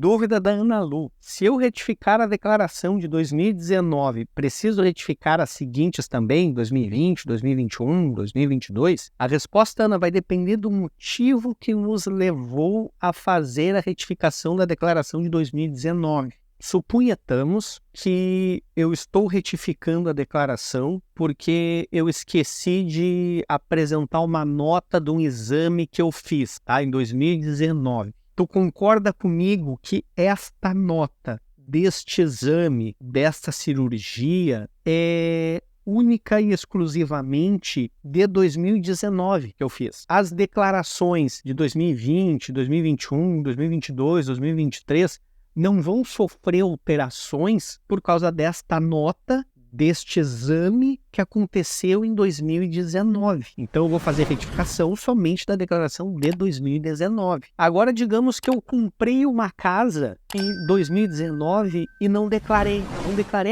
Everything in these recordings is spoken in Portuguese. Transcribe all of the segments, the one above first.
Dúvida da Ana Lu. Se eu retificar a declaração de 2019, preciso retificar as seguintes também, 2020, 2021, 2022? A resposta, Ana, vai depender do motivo que nos levou a fazer a retificação da declaração de 2019. Suponhamos que eu estou retificando a declaração porque eu esqueci de apresentar uma nota de um exame que eu fiz, tá, em 2019. Tu concorda comigo que esta nota deste exame, desta cirurgia, é única e exclusivamente de 2019 que eu fiz? As declarações de 2020, 2021, 2022, 2023 não vão sofrer alterações por causa desta nota, deste exame que aconteceu em 2019. Então, eu vou fazer retificação somente da declaração de 2019. Agora, digamos que eu comprei uma casa em 2019 e não declarei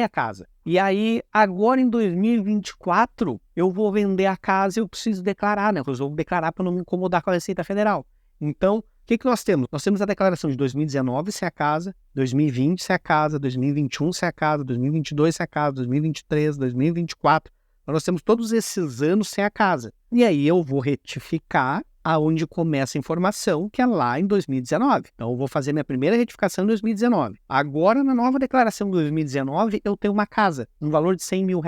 a casa. E aí, agora em 2024, eu vou vender a casa e eu preciso declarar, né? Eu vou declarar para não me incomodar com a Receita Federal. Então, o que nós temos? Nós temos a declaração de 2019, se é a casa, 2020, se é a casa, 2021, se é a casa, 2022, se é a casa, 2023, 2024. Então, nós temos todos esses anos sem a casa. E aí eu vou retificar aonde começa a informação, que é lá em 2019. Então, eu vou fazer minha primeira retificação em 2019. Agora, na nova declaração de 2019, eu tenho uma casa, um valor de R$100 mil.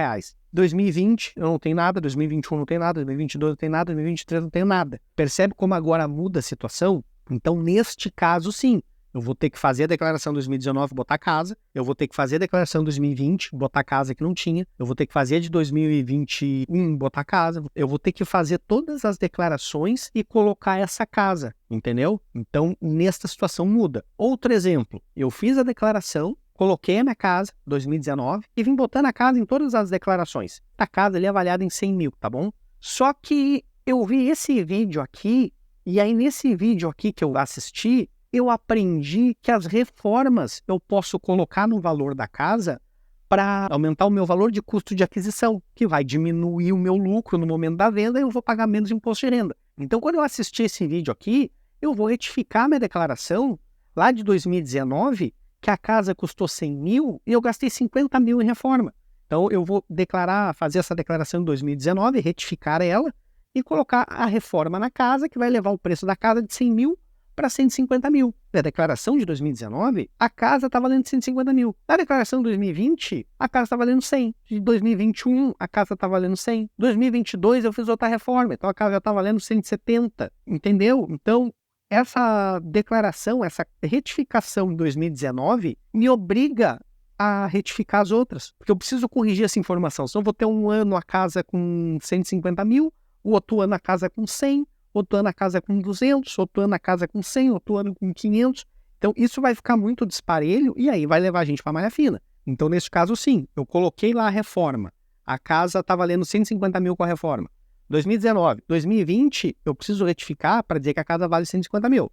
2020 eu não tenho nada, 2021 não tenho nada, 2022 não tenho nada, 2023 não tenho nada. Percebe como agora muda a situação? Então, neste caso, sim, eu vou ter que fazer a declaração 2019, botar casa, eu vou ter que fazer a declaração 2020, botar casa que não tinha, eu vou ter que fazer a de 2021, botar casa, eu vou ter que fazer todas as declarações e colocar essa casa, entendeu? Então, nesta situação muda. Outro exemplo, eu fiz a declaração, coloquei a minha casa, 2019, e vim botando a casa em todas as declarações. A casa ali é avaliada em 100 mil, tá bom? Só que eu vi esse vídeo aqui, e aí nesse vídeo aqui que eu assisti, eu aprendi que as reformas eu posso colocar no valor da casa para aumentar o meu valor de custo de aquisição, que vai diminuir o meu lucro no momento da venda e eu vou pagar menos imposto de renda. Então, quando eu assistir esse vídeo aqui, eu vou retificar minha declaração lá de 2019, que a casa custou 100 mil e eu gastei 50 mil em reforma. Então, eu vou fazer essa declaração em 2019, retificar ela e colocar a reforma na casa, que vai levar o preço da casa de 100 mil para 150 mil. Na declaração de 2019, a casa está valendo 150 mil. Na declaração de 2020, a casa está valendo 100. De 2021, a casa está valendo 100. 2022, eu fiz outra reforma, então a casa já está valendo 170. Entendeu? Então, essa declaração, essa retificação em 2019, me obriga a retificar as outras, porque eu preciso corrigir essa informação. Senão eu vou ter um ano a casa com 150 mil, o outro ano a casa com 100, outro ano a casa com 200, outro ano a casa com 100, outro ano com 500. Então, isso vai ficar muito disparelho e aí vai levar a gente para malha fina. Então, nesse caso, sim, eu coloquei lá a reforma. A casa está valendo 150 mil com a reforma. 2019. 2020, eu preciso retificar para dizer que a casa vale 150 mil.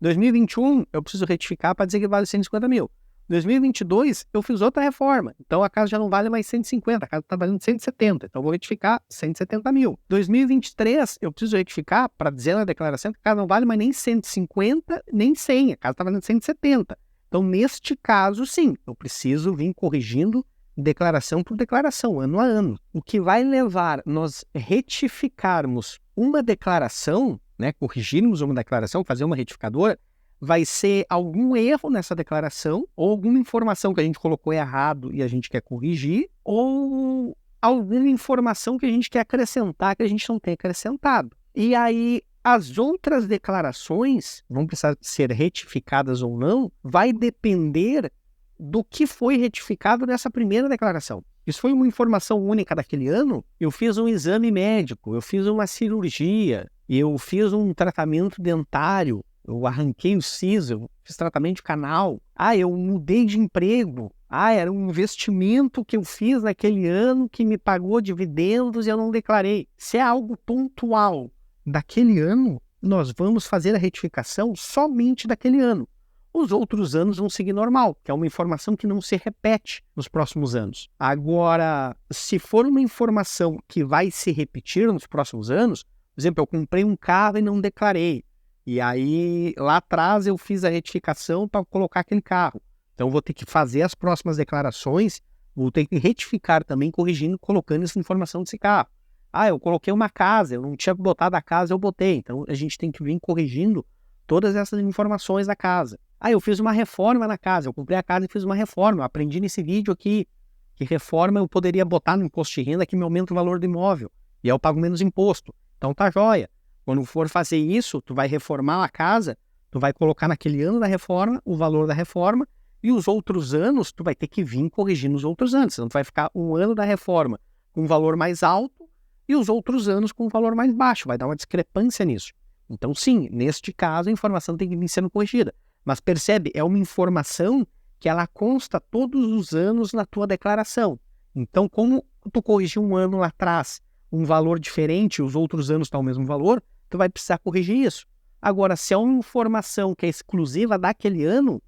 2021, eu preciso retificar para dizer que vale 150 mil. 2022, eu fiz outra reforma. Então, a casa já não vale mais 150, a casa está valendo 170. Então, eu vou retificar 170 mil. 2023, eu preciso retificar para dizer na declaração que a casa não vale mais nem 150, nem 100. A casa está valendo 170. Então, neste caso, sim, eu preciso vir corrigindo declaração por declaração, ano a ano. O que vai levar nós retificarmos uma declaração, né, corrigirmos uma declaração, fazer uma retificadora, vai ser algum erro nessa declaração, ou alguma informação que a gente colocou errado e a gente quer corrigir, ou alguma informação que a gente quer acrescentar que a gente não tem acrescentado. E aí, as outras declarações, vão precisar ser retificadas ou não, vai depender do que foi retificado nessa primeira declaração. Isso foi uma informação única daquele ano, eu fiz um exame médico, eu fiz uma cirurgia, eu fiz um tratamento dentário, eu arranquei o siso, eu fiz tratamento de canal, eu mudei de emprego, era um investimento que eu fiz naquele ano que me pagou dividendos e eu não declarei. Se é algo pontual daquele ano, nós vamos fazer a retificação somente daquele ano. Os outros anos vão seguir normal, que é uma informação que não se repete nos próximos anos. Agora, se for uma informação que vai se repetir nos próximos anos, por exemplo, eu comprei um carro e não declarei, E aí, lá atrás, eu fiz a retificação para colocar aquele carro. Então, vou ter que fazer as próximas declarações, vou ter que retificar também, corrigindo, colocando essa informação desse carro. Ah, eu coloquei uma casa, eu não tinha botado a casa, eu botei. Então, a gente tem que vir corrigindo todas essas informações da casa. Ah, eu fiz uma reforma na casa, eu comprei a casa e fiz uma reforma. Eu aprendi nesse vídeo aqui que reforma eu poderia botar no imposto de renda que me aumenta o valor do imóvel. E aí eu pago menos imposto. Então tá joia. Quando for fazer isso, tu vai reformar a casa, tu vai colocar naquele ano da reforma o valor da reforma e os outros anos tu vai ter que vir corrigindo os outros anos. Senão tu vai ficar um ano da reforma com um valor mais alto e os outros anos com um valor mais baixo. Vai dar uma discrepância nisso. Então sim, neste caso a informação tem que vir sendo corrigida. Mas percebe, é uma informação que ela consta todos os anos na tua declaração. Então, como tu corrigiu um ano lá atrás um valor diferente e os outros anos estão o mesmo valor, tu vai precisar corrigir isso. Agora, se é uma informação que é exclusiva daquele ano,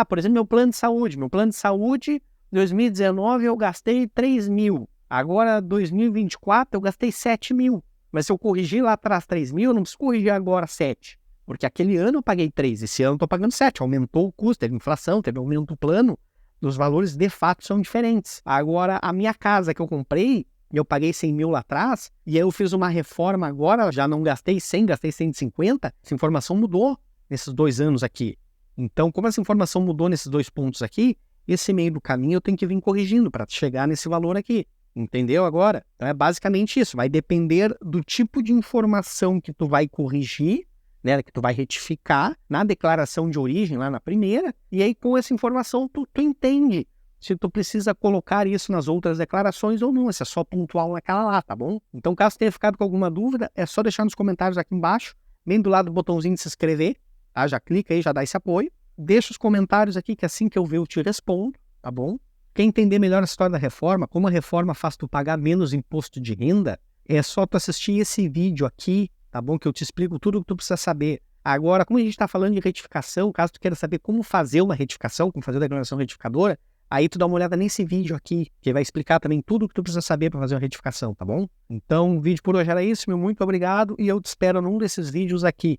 por exemplo, meu plano de saúde, 2019 eu gastei 3 mil, agora 2024 eu gastei 7 mil. Mas se eu corrigir lá atrás 3 mil, eu não preciso corrigir agora 7. Porque aquele ano eu paguei 3, esse ano eu estou pagando 7. Aumentou o custo, teve inflação, teve aumento do plano. Os valores de fato são diferentes. Agora, a minha casa que eu comprei, eu paguei 100 mil lá atrás, e aí eu fiz uma reforma agora, já não gastei 100, gastei 150. Essa informação mudou nesses 2 anos aqui. Então, como essa informação mudou nesses 2 pontos aqui, esse meio do caminho eu tenho que vir corrigindo para chegar nesse valor aqui. Entendeu agora? Então é basicamente isso. Vai depender do tipo de informação que tu vai corrigir, né, que tu vai retificar na declaração de origem, lá na primeira, e aí com essa informação tu entende se tu precisa colocar isso nas outras declarações ou não, se é só pontual naquela lá, tá bom? Então, caso tenha ficado com alguma dúvida, é só deixar nos comentários aqui embaixo, bem do lado do botãozinho de se inscrever, tá? Já clica aí, já dá esse apoio. Deixa os comentários aqui, que assim que eu ver eu te respondo, tá bom? Quer entender melhor a história da reforma, como a reforma faz tu pagar menos imposto de renda, é só tu assistir esse vídeo aqui, tá bom? Que eu te explico tudo o que tu precisa saber. Agora, como a gente está falando de retificação, caso tu queira saber como fazer uma retificação, como fazer a declaração retificadora, aí tu dá uma olhada nesse vídeo aqui, que vai explicar também tudo o que tu precisa saber para fazer uma retificação, tá bom? Então, o vídeo por hoje era isso, meu muito obrigado, e eu te espero num desses vídeos aqui.